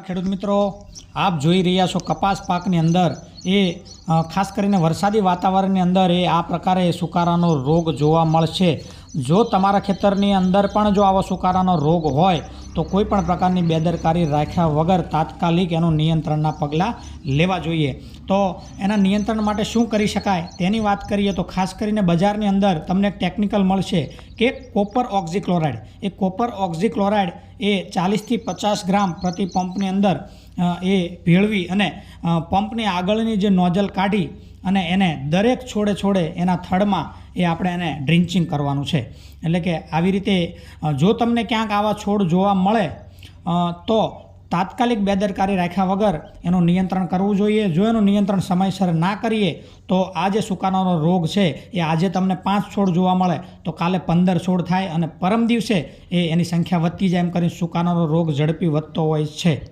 ખેડૂત મિત્રો, આપ જોઈ રહ્યા છો કપાસ પાકની અંદર ખાસ કરીને વરસાદી વાતાવરણની અંદર આ પ્રકારે સુકારાનો રોગ જોવા મળશે। જો તમારા ખેતરની અંદર પણ જો આવો સુકારાનો રોગ હોય તો કોઈ પણ પ્રકારની બેદરકારી રાખ્યા વગર તાત્કાલિક એનું નિયંત્રણના પગલાં લેવા જોઈએ। તો એના નિયંત્રણ માટે શું કરી શકાય તેની વાત કરીએ તો ખાસ કરીને બજારની અંદર તમને એક ટેકનિકલ મળશે કે કોપર ઓક્ઝીક્લોરાઇડ। એ કોપર ઓક્ઝીક્લોરાઇડ એ 40 થી 50 ગ્રામ પ્રતિ પંપની અંદર એ ભેળવી અને પંપની આગળની જે નોઝલ કાઢી અને એને દરેક છોડે છોડે એના થડમાં એ આપણે એને ડ્રિન્ચિંગ કરવાનું છે। એટલે કે આવી રીતે જો તમને ક્યાંક આવા છોડ જોવા મળે તો તાત્કાલિક બેદરકારી રાખ્યા વગર એનું નિયંત્રણ કરવું જોઈએ। જો એનું નિયંત્રણ સમયસર ના કરીએ તો આ જે સુકારાનો રોગ છે એ આજે તમને 5 છોડ જોવા મળે તો કાલે 15 છોડ થાય અને પરમ દિવસે એની સંખ્યા વધતી જાય, એમ કરીને સુકારાનો રોગ ઝડપી વધતો હોય છે।